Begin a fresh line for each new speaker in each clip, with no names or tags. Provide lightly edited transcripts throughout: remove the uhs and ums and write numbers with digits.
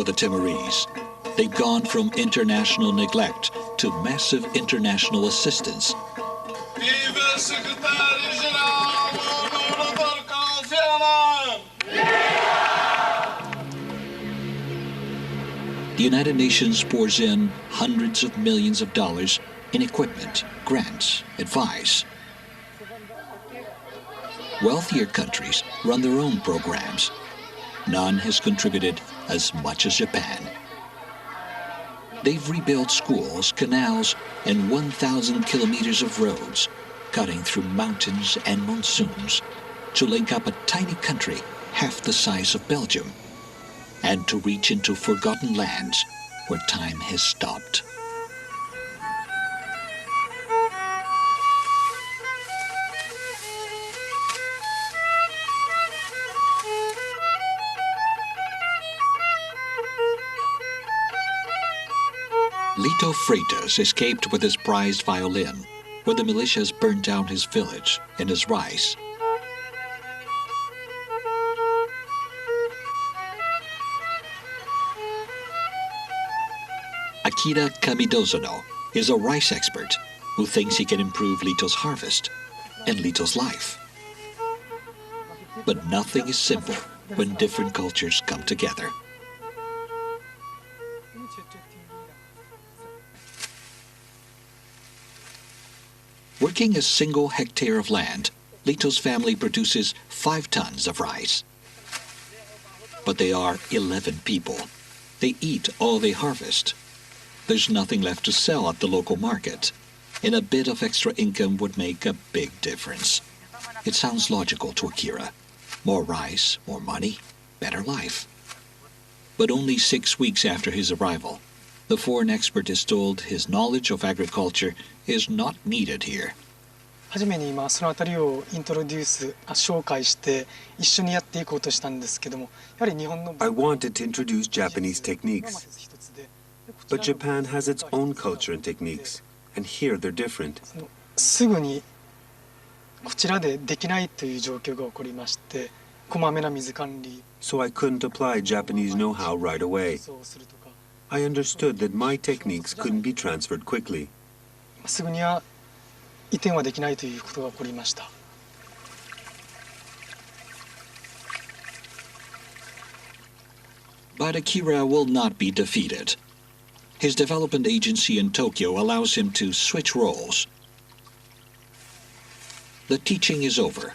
For the Timorese, they've gone from international neglect to massive international assistance. The United Nations pours in hundreds of millions of dollars in equipment, grants, advice. Wealthier countries run their own programs. None has contributed as much as Japan. They've rebuilt schools, canals, and 1,000 kilometers of roads, cutting through mountains and monsoons to link up a tiny country half the size of Belgium, and to reach into forgotten lands where time has stopped. Lito Freitas escaped with his prized violin when the militias burned down his village and his rice. Akira Kamidozono is a rice expert who thinks he can improve Lito's harvest and Lito's life. But nothing is simple when different cultures come together. Working a single hectare of land, Lito's family produces 5 tons of rice. But they are 11 people. They eat all they harvest. There's nothing left to sell at the local market, and a bit of extra income would make a big difference. It sounds logical to Akira. More rice, more money, better life. But only 6 weeks after his arrival, the foreign expert is told his knowledge of agriculture is not needed here.
初めに今そのあたりをイントロデュース、紹介して一緒にやっていこうとしたんですけども、やはり日本の
I wanted to introduce Japanese techniques, but Japan has its own culture and techniques, and here they're different.
すぐにこちらでできないという状況が起こりまして、こまめな水管理。
So I couldn't apply Japanese know-how right away. I understood that my techniques couldn't be transferred quickly.
すぐには移転はできないということが起こりました。
But Akira will not be defeated. His development agency in Tokyo allows him to switch roles. The teaching is over.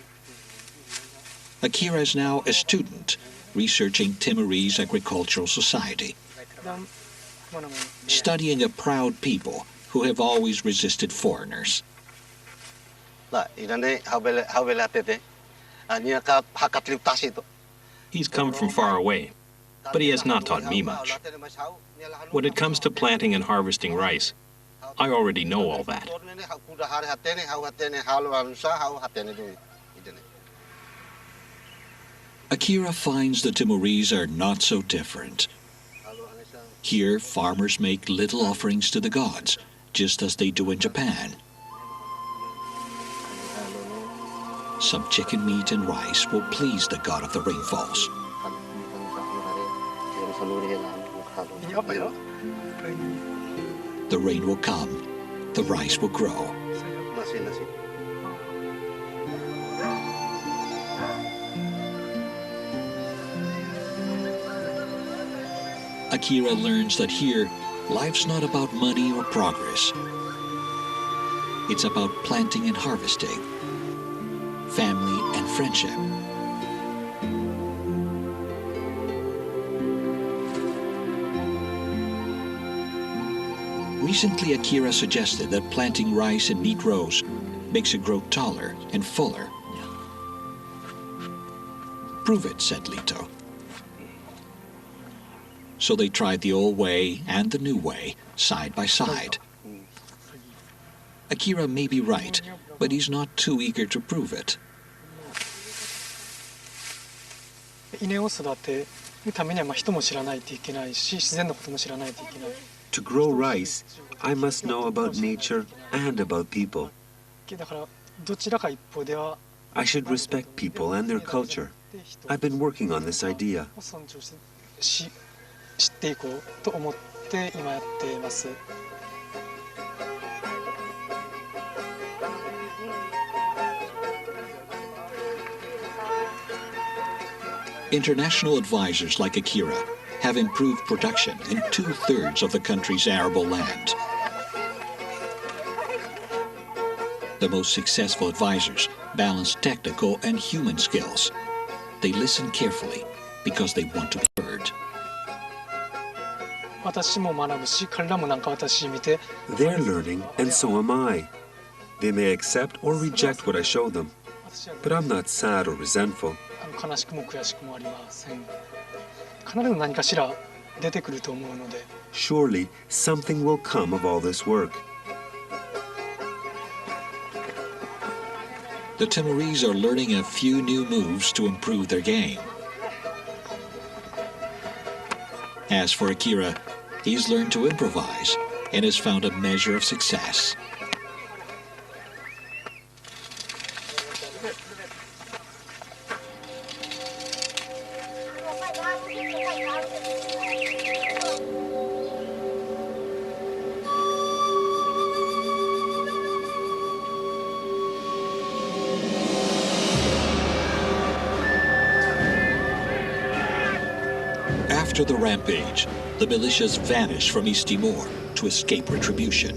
Akira is now a student researching Timorese agricultural society, studying a proud people who have always resisted foreigners.
He's come from far away, but he has not taught me much. When it comes to planting and harvesting rice, I already know all that.
Akira finds the Timorese are not so different. Here, farmers make little offerings to the gods, just as they do in Japan. Some chicken meat and rice will please the god of the rainfalls. The rain will come, the rice will grow. Akira learns that here, life's not about money or progress. It's about planting and harvesting, family and friendship. Recently, Akira suggested that planting rice in neat rows makes it grow taller and fuller. Prove it, said Lito. So they tried the old way and the new way, side by side. Akira may be right, but he's not too eager to prove it.
To grow rice, I must know about nature and about people. I should respect people and their culture. I've been working on this idea.
知っていこうと思って今やっています。
International advisors like Akira have improved production in 2/3 of the country's arable land. The most successful advisors balance technical and human skills. They listen carefully because they want to be heard.
私も学ぶし、彼らもなんか私見て
They're learning, and so am I. They may accept or reject what I show them, but I'm not sad or resentful.
悲しくも悔しくもありません。必ず何かしら出てくると思うので。
Surely something will come of all this work.
The Timorese are learning a few new moves to improve their game. As for Akira, he's learned to improvise and has found a measure of success. After the rampage, the militias vanish from East Timor to escape retribution.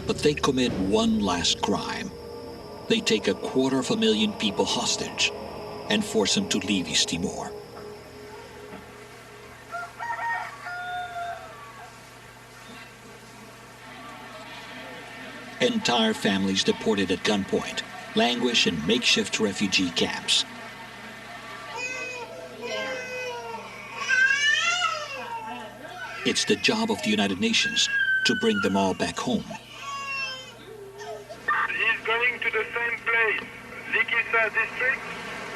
But they commit one last crime. They take 250,000 people hostage and force them to leave East Timor. Entire families deported at gunpoint languish in makeshift refugee camps. It's the job of the United Nations to bring them all back home.
He's going to the same place, Likisa district,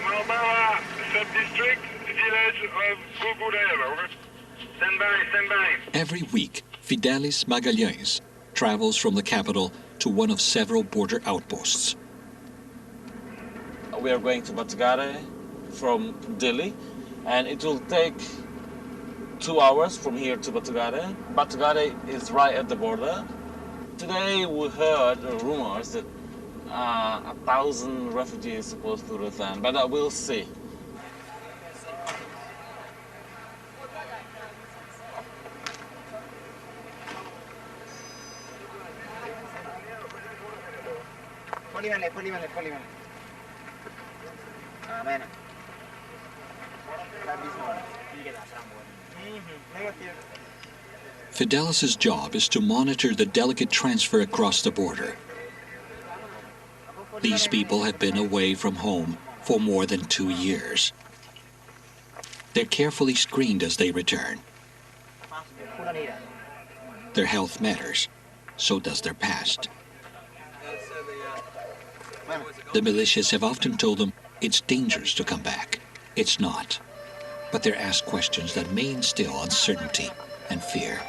Marbara sub-district, village of Gugureva. Stand by.
Every week, Fidelis Magalhães travels from the capital to one of several border outposts.
We are going to Batagare from Delhi, and it will take 2 hours from here to Batagare. Batagare is right at the border. Today we heard rumors that 1,000 refugees are supposed to return, but we'll see.
Fidelis's job is to monitor the delicate transfer across the border. These people have been away from home for more than 2 years. They're carefully screened as they return. Their health matters, so does their past. The militias have often told them it's dangerous to come back. It's not. But they're asked questions that may instill uncertainty and fear.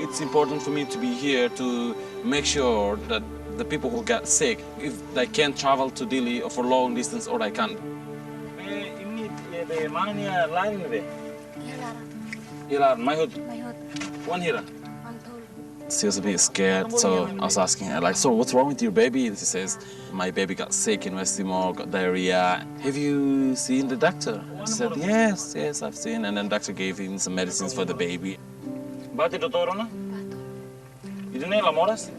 It's important for me to be here to make sure that the people who get sick, if they can't travel to Delhi or for long distance or they can't. One here. She was a bit scared, so I was asking her, like, so what's wrong with your baby? And she says, my baby got sick in West Timor, got diarrhea. Have you seen the doctor? She said, yes, I've seen. And then the doctor gave him some medicines for the baby. Bate doctor, no? You don't know Lamoras?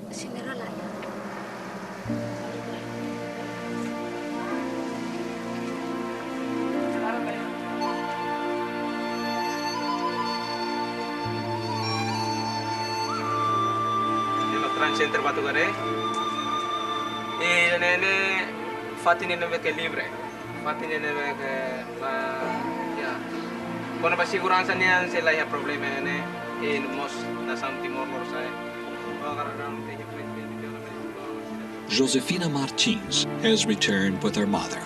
Center Batugare e nene fatti nene che libre fatti nene che ya quando pa siguranza niyan sila ya problema nene in most na Timor-Leste saya.
Josefina Martins has returned with her mother.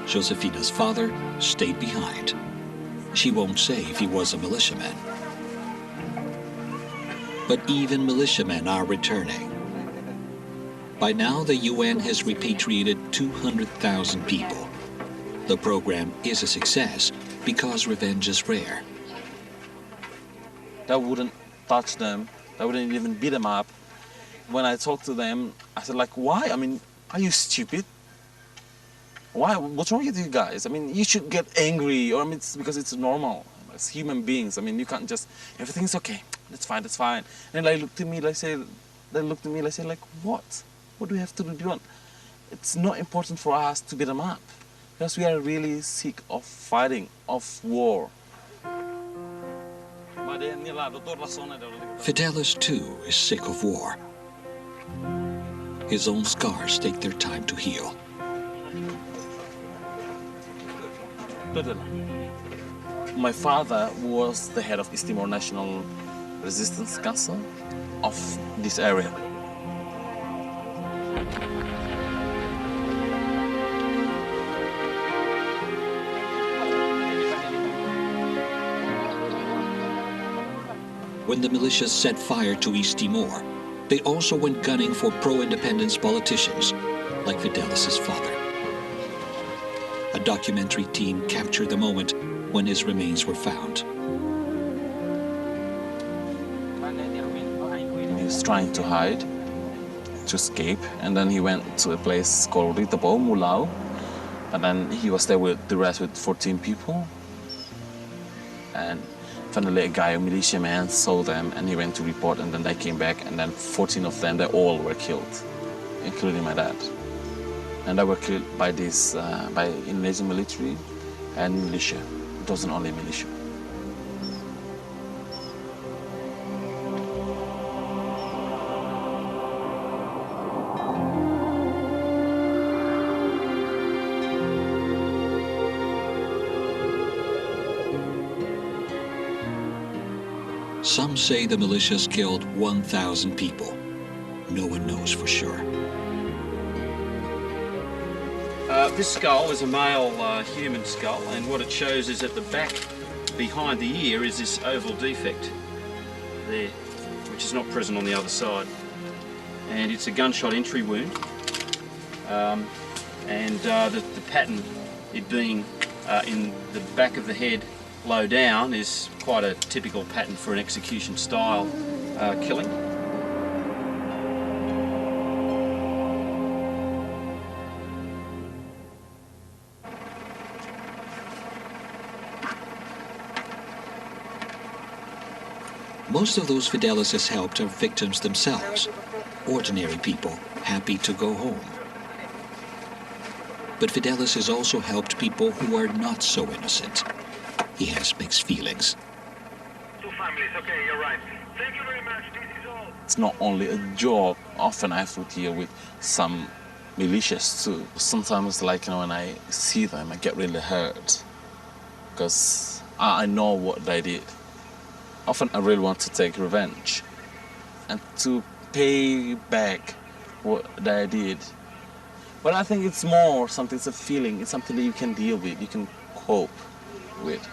Josefina's father stayed behind. She won't say if he was a militiaman. But even militiamen are returning. By now, the UN has repatriated 200,000 people. The program is a success because revenge is rare.
That wouldn't touch them. That wouldn't even beat them up. When I talked to them, I said, like, why? I mean, are you stupid? Why? What's wrong with you guys? I mean, you should get angry, or I mean, it's because it's normal. As human beings, I mean, you can't just, everything's okay. That's fine, that's fine. And they looked at me, like, like, what? What do we have to do? It's not important for us to beat them up, because we are really sick of fighting, of war.
Fidelis, too, is sick of war. His own scars take their time to heal.
My father was the head of East Timor National Resistance Council of this area.
When the militias set fire to East Timor, they also went gunning for pro-independence politicians, like Fidelis' father. A documentary team captured the moment when his remains were found.
He was trying to hide, to escape, and then he went to a place called Ritabo, Mulao, and then he was there with the rest, with 14 people. And finally a guy, a militiaman, saw them, and he went to report, and then they came back, and then 14 of them, they all were killed, including my dad. And they were killed by this, by Indonesian military and militia. It wasn't only militia.
Some say the militias killed 1,000 people. No one knows for sure.
This skull is a male human skull, and what it shows is at the back behind the ear is this oval defect there, which is not present on the other side. And it's a gunshot entry wound. The pattern, it being in the back of the head low down, is quite a typical pattern for an execution style killing.
Most of those Fidelis has helped are victims themselves, ordinary people happy to go home. But Fidelis has also helped people who are not so innocent. He has mixed feelings.
Two families, okay, you're right. Thank you very much, this is all.
It's not only a job. Often I have to deal with some militias too. Sometimes, like, you know, when I see them, I get really hurt because I know what they did. Often I really want to take revenge and to pay back what they did. But I think it's more something, it's a feeling, it's something that you can deal with, you can cope with.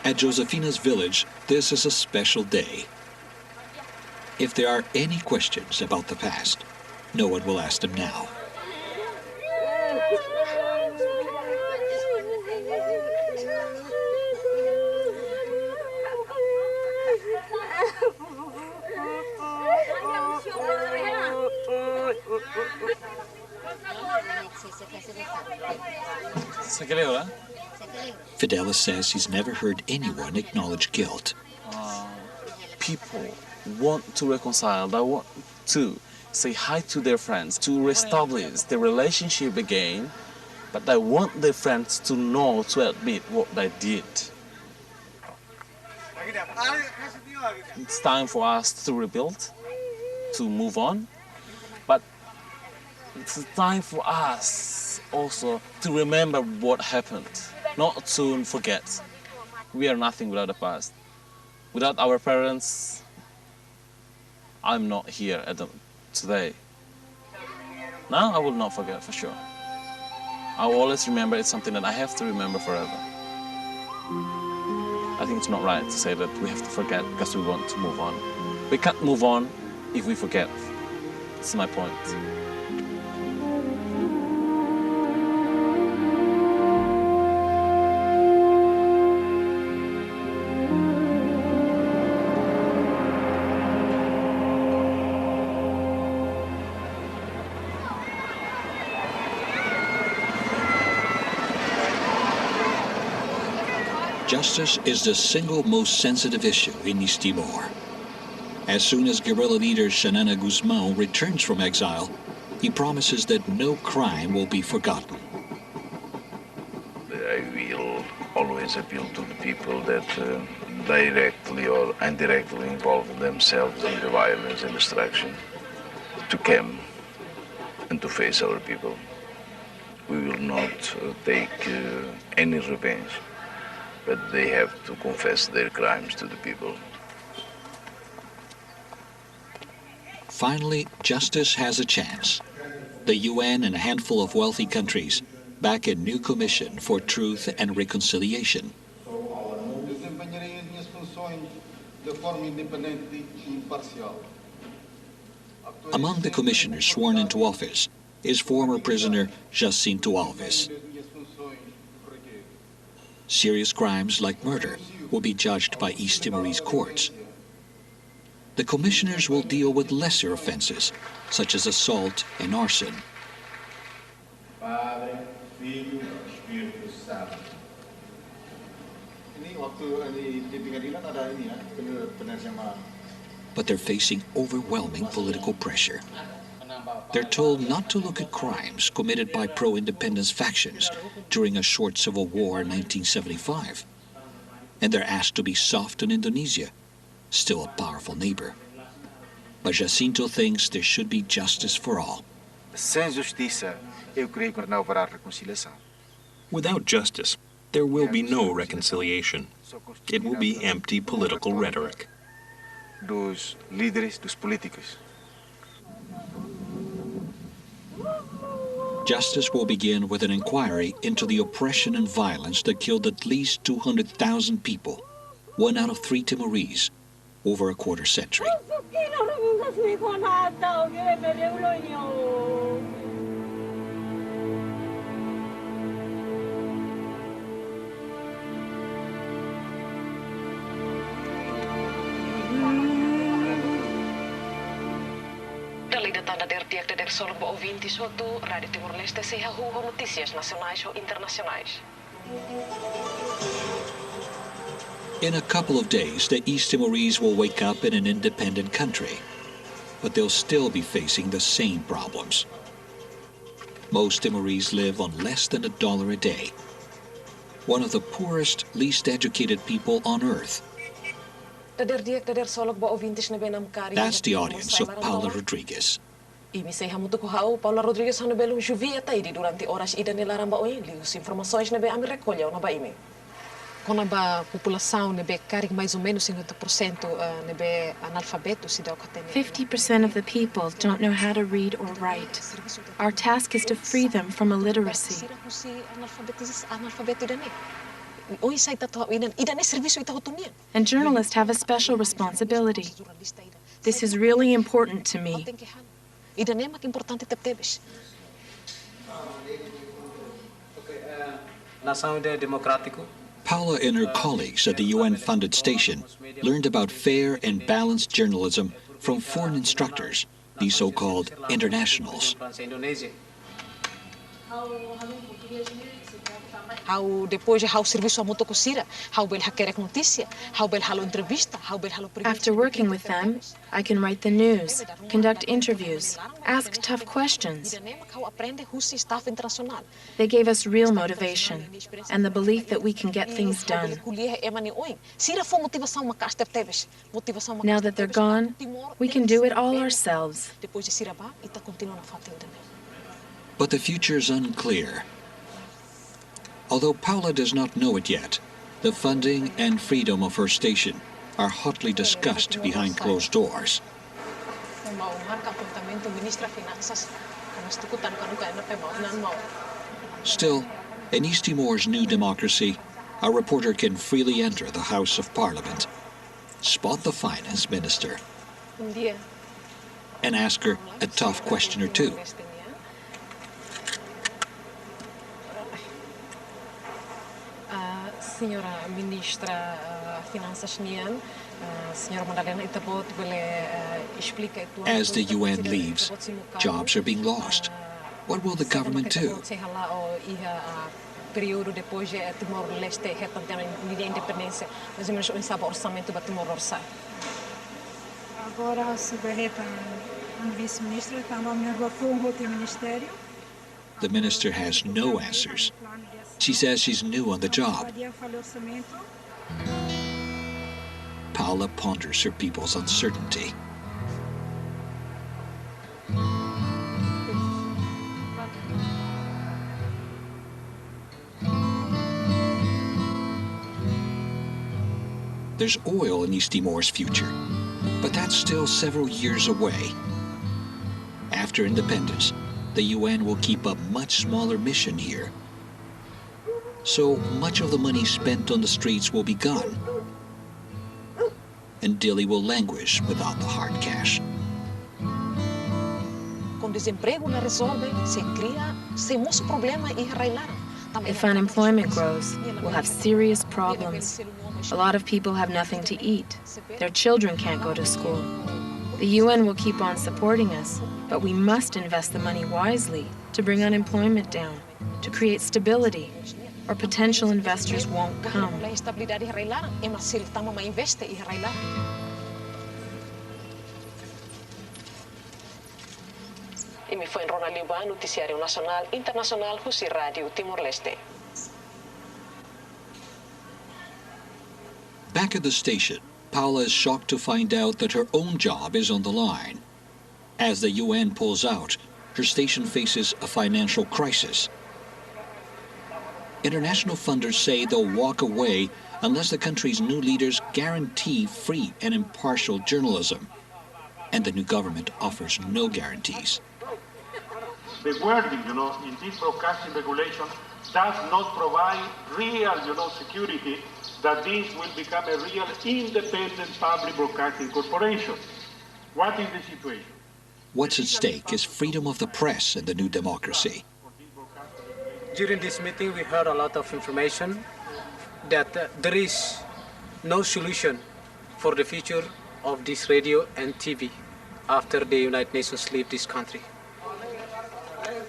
At Josefina's village, this is a special day. If there are any questions about the past, no one will ask them now. Fidelis says he's never heard anyone acknowledge guilt.
People want to reconcile, they want to say hi to their friends, to reestablish their relationship again, but they want their friends to know, to admit what they did. It's time for us to rebuild, to move on, but it's time for us also to remember what happened, not to forget. We are nothing without the past. Without our parents, I'm not here today. Now I will not forget for sure. I will always remember. It's something that I have to remember forever. I think it's not right to say that we have to forget because we want to move on. We can't move on if we forget. That's my point.
Justice is the single most sensitive issue in East Timor. As soon as guerrilla leader Xanana Guzmão returns from exile, he promises that no crime will be forgotten.
I will always appeal to the people that directly or indirectly involve themselves in the violence and destruction to come and to face our people. We will not take any revenge, but they have to confess their crimes to the people.
Finally, justice has a chance. The UN and a handful of wealthy countries back a new commission for truth and reconciliation. Among the commissioners sworn into office is former prisoner Jacinto Alves. Serious crimes like murder will be judged by East Timorese courts. The commissioners will deal with lesser offenses, such as assault and arson. But they're facing overwhelming political pressure. They're told not to look at crimes committed by pro-independence factions during a short civil war in 1975. And they're asked to be soft on Indonesia, still a powerful neighbor. But Jacinto thinks there should be justice for all.
Without justice, there will be no reconciliation. It will be empty political rhetoric.
Dos líderes, dos políticos.
Justice will begin with an inquiry into the oppression and violence that killed at least 200,000 people, 1 out of 3 Timorese, over a quarter century.
Tanda der diak der solo bo ouvintes hotu Radio Timor-Leste se rua notícias nacionais ou internacionais.
In a couple of days, the East Timorese will wake up in an independent country, but they'll still be facing the same problems. Most Timorese live on less than $1 a day. One of the poorest, least educated people on earth. That's the audience of Paula Rodriguez.
Paula Rodriguez hanu belum juvia taidi durante horas ida nela ramba oi lius informações nebe ami recolheu na baime. Konaba população nebe carig mais ou menos 50% nebe analfabeto se deu katene.
50% of the people don't know how to read or write. Our task is to free them from illiteracy. And journalists have a special responsibility. This is really important to me.
Paula and her colleagues at the UN-funded station learned about fair and balanced journalism from foreign instructors these so-called internationals.
How depois how serviço a moto cosira, how bel hakerek notícia, how bel halo entrevista, how bel halo.
After working with them, I can write the news, conduct interviews, ask tough questions. They gave us real motivation and the belief that we can get things done. Now that they're gone, we can do it all ourselves.
But the future's unclear. Although Paula does not know it yet, the funding and freedom of her station are hotly discussed behind closed doors. Still, in East Timor's new democracy, a reporter can freely enter the House of Parliament, spot the finance minister, and ask her a tough question or two.
Senhora Ministra Finanças nian, Senhora Madalena itabot bele explica.
As the UN leaves, jobs are being lost. What will the government do?
Período depois de Timor-Leste repatriando a independência, mais ou menos o sabe orçamento para Timor-Leste.
Agora se berreta vice-ministra está no outro ministério.
The minister has no answers. She says she's new on the job. Paula ponders her people's uncertainty. There's oil in East Timor's future, but that's still several years away. After independence, the UN will keep a much smaller mission here. So much of the money spent on the streets will be gone, and Dili will languish without the hard cash.
If unemployment grows, we'll have serious problems. A lot of people have nothing to eat. Their children can't go to school. The UN will keep on supporting us, but we must invest the money wisely to bring unemployment down, to create stability, or potential investors won't come.
Imi foi Ronaldo Noticiário Nacional Internacional Refugee Radio Timor-Leste.
Back at the station, Paula is shocked to find out that her own job is on the line. As the UN pulls out, her station faces a financial crisis. International funders say they'll walk away unless the country's new leaders guarantee free and impartial journalism. And the new government offers no guarantees.
The wording, in this broadcasting regulation does not provide real, security that this will become a real independent public broadcasting corporation. What is the situation?
What's at stake is freedom of the press in the new democracy.
During this meeting, we heard a lot of information that there is no solution for the future of this radio and TV after the United Nations leave this country.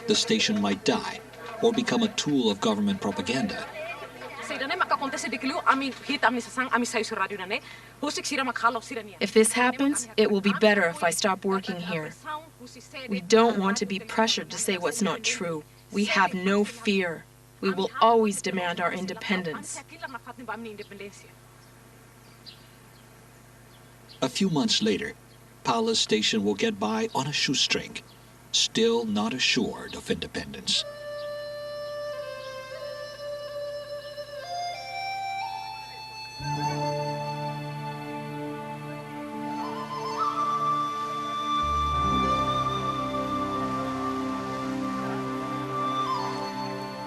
The station might die or become a tool of government propaganda.
If this happens, it will be better if I stop working here. We don't want to be pressured to say what's not true. We have no fear. We will always demand our independence.
A few months later, Paula's station will get by on a shoestring, still not assured of independence.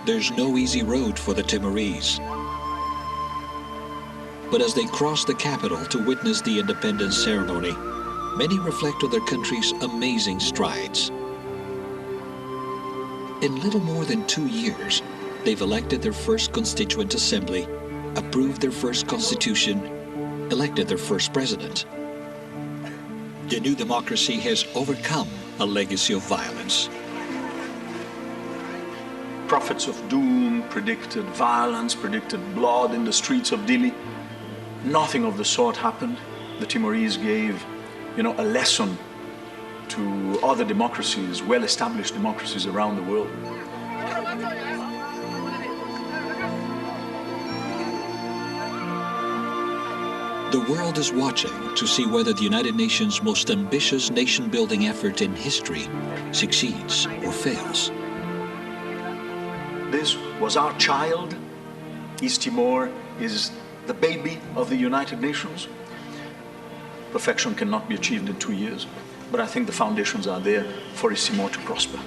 There's no easy road for the Timorese. But as they cross the capital to witness the independence ceremony, many reflect on their country's amazing strides. In little more than 2 years, they've elected their first constituent assembly, approved their first constitution, elected their first president. The new democracy has overcome a legacy of violence.
Prophets of doom predicted violence, predicted blood in the streets of Dili. Nothing of the sort happened. The Timorese gave, a lesson to other democracies, well-established democracies around the world.
The world is watching to see whether the United Nations' most ambitious nation-building effort in history succeeds or fails.
This was our child. East Timor is the baby of the United Nations. Perfection cannot be achieved in 2 years, but I think the foundations are there for East Timor to prosper.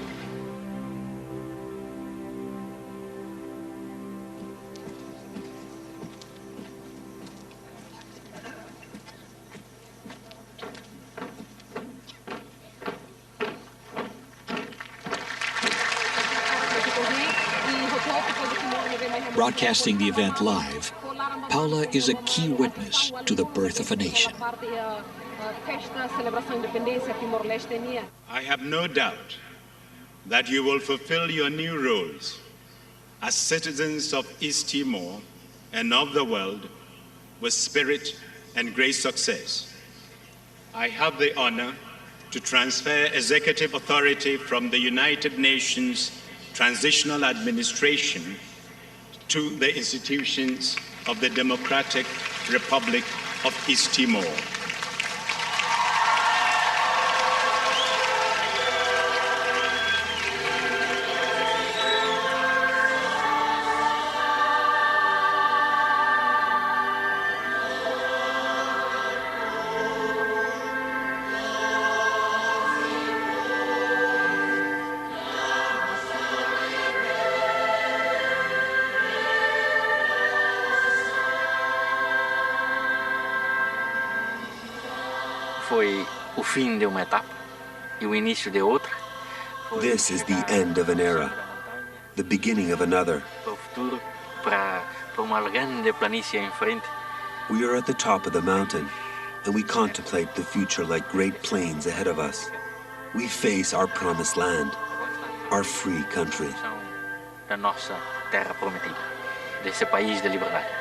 Broadcasting the event live, Paula is a key witness to the birth of a nation.
I have no doubt that you will fulfill your new roles as citizens of East Timor and of the world with spirit and great success. I have the honor to transfer executive authority from the United Nations Transitional Administration to the institutions of the Democratic Republic of East Timor.
Foi o fim de uma etapa e o início de outra.
This is the end of an era, the beginning of another.
Para o futuro, para uma grande planície em frente.
We are at the top of the mountain, and we contemplate the future like great plains ahead of us. We face our promised land, our free country.
Da nossa terra prometida, desse país de liberdade.